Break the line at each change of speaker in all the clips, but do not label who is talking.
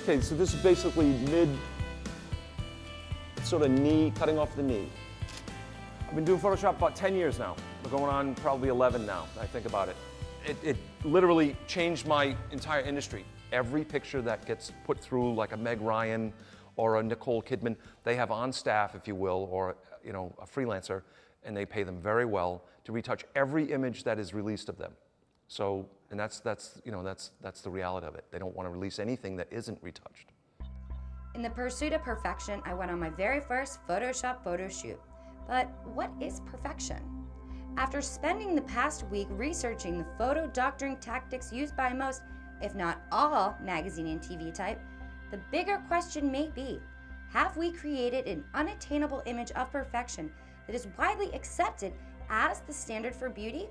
Okay, so this is basically mid, sort of knee, cutting off the knee. I've been doing Photoshop about 10 years now. We're going on probably 11 now, I think about it. It literally changed my entire industry. Every picture that gets put through, like a Meg Ryan or a Nicole Kidman, they have on staff, if you will, or a freelancer, and they pay them very well to retouch every image that is released of them. So, and that's the reality of it. They don't want to release anything that isn't retouched.
In the pursuit of perfection, I went on my very first Photoshop photo shoot. But what is perfection? After spending the past week researching the photo doctoring tactics used by most, if not all, magazine and TV type, the bigger question may be, have we created an unattainable image of perfection that is widely accepted as the standard for beauty?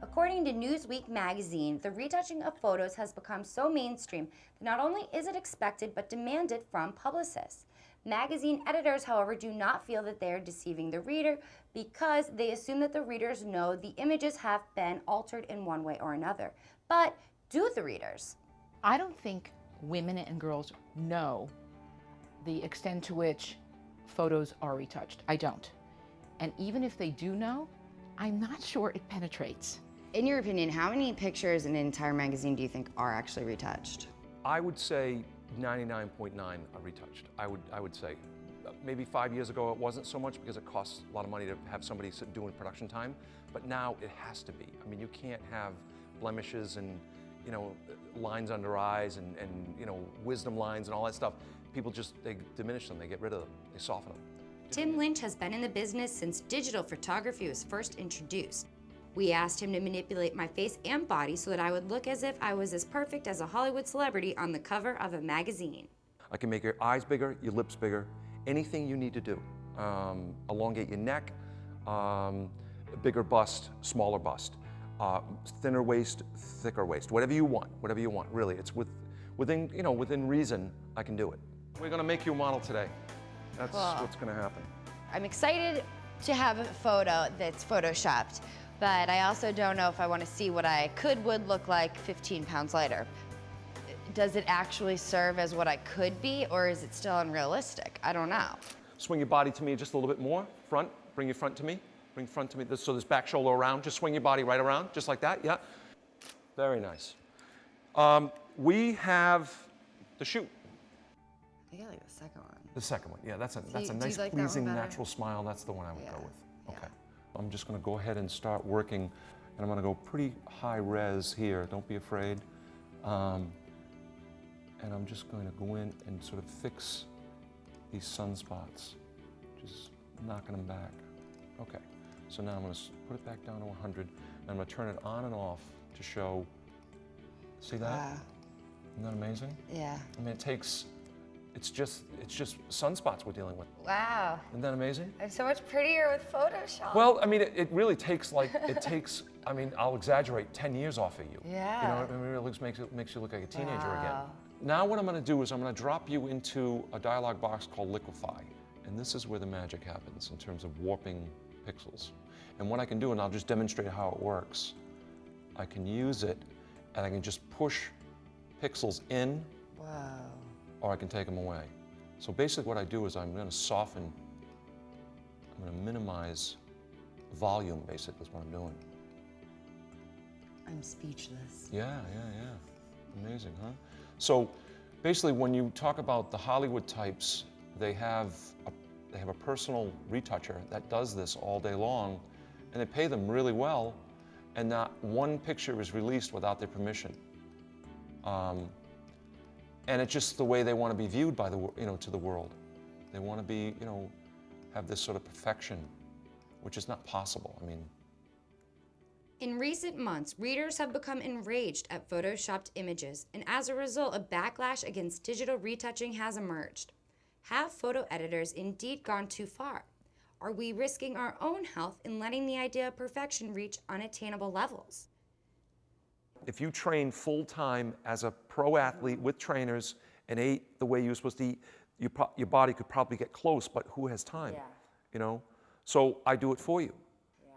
According to Newsweek magazine, the retouching of photos has become so mainstream that not only is it expected but demanded from publicists. Magazine editors, however, do not feel that they are deceiving the reader because they assume that the readers know the images have been altered in one way or another. But do the readers?
I don't think women and girls know the extent to which photos are retouched. I don't. And even if they do know, I'm not sure it penetrates.
In your opinion, how many pictures in an entire magazine do you think are actually retouched?
I would say 99.9 are retouched. I would say. Maybe 5 years ago it wasn't so much because it costs a lot of money to have somebody doing production time, but now it has to be. I mean, you can't have blemishes and lines under eyes and wisdom lines and all that stuff. People just, they diminish them, they get rid of them, they soften them.
Tim Lynch has been in the business since digital photography was first introduced. We asked him to manipulate my face and body so that I would look as if I was as perfect as a Hollywood celebrity on the cover of a magazine.
I can make your eyes bigger, your lips bigger, anything you need to do. Elongate your neck, bigger bust, smaller bust, thinner waist, thicker waist, whatever you want, really. It's within reason, I can do it. We're gonna make you a model today. That's what's gonna happen.
I'm excited to have a photo that's photoshopped, but I also don't know if I want to see what I would look like 15 pounds lighter. Does it actually serve as what I could be, or is it still unrealistic? I don't know.
Swing your body to me just a little bit more. Front, bring your front to me. Bring front to me, so this back shoulder around. Just swing your body right around, just like that, yeah. Very nice. We have the shoot.
I think I like the second one.
The second one, yeah, that's a nice,
like
pleasing, natural smile. That's the one I would go with. Okay. I'm just gonna go ahead and start working, and I'm gonna go pretty high res here. Don't be afraid. And I'm just going to go in and sort of fix these sunspots, just knocking them back. Okay, so now I'm gonna put it back down to 100, and I'm gonna turn it on and off to show, see that?
Wow.
Isn't that amazing?
Yeah.
I mean, it's just sunspots we're dealing with.
Wow.
Isn't that amazing?
I'm so much prettier with Photoshop.
Well, I mean, it really takes I mean, I'll exaggerate, 10 years off of you.
Yeah.
It really makes you look like a teenager again. Now what I'm gonna do is I'm gonna drop you into a dialog box called Liquify. And this is where the magic happens in terms of warping pixels. And what I can do, and I'll just demonstrate how it works, I can use it and I can just push pixels in.
Wow.
Or I can take them away. So basically what I do is I'm gonna soften, I'm gonna minimize volume, basically is what I'm doing.
I'm speechless.
Yeah. Amazing, huh? So basically when you talk about the Hollywood types, they have a personal retoucher that does this all day long, and they pay them really well, and not one picture is released without their permission. And it's just the way they want to be viewed by to the world. They want to be, have this sort of perfection, which is not possible. I mean.
In recent months, readers have become enraged at photoshopped images, and as a result, a backlash against digital retouching has emerged. Have photo editors indeed gone too far? Are we risking our own health in letting the idea of perfection reach unattainable levels?
If you train full-time as a pro athlete with trainers and ate the way you're supposed to eat, your body could probably get close, but who has time? So I do it for you.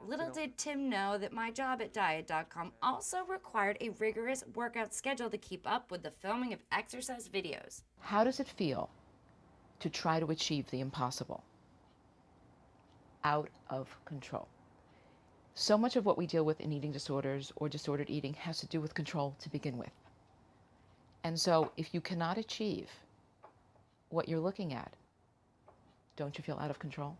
Little did Tim know that my job at Diet.com also required a rigorous workout schedule to keep up with the filming of exercise videos.
How does it feel to try to achieve the impossible? Out of control. So much of what we deal with in eating disorders or disordered eating has to do with control to begin with. And so if you cannot achieve what you're looking at, don't you feel out of control?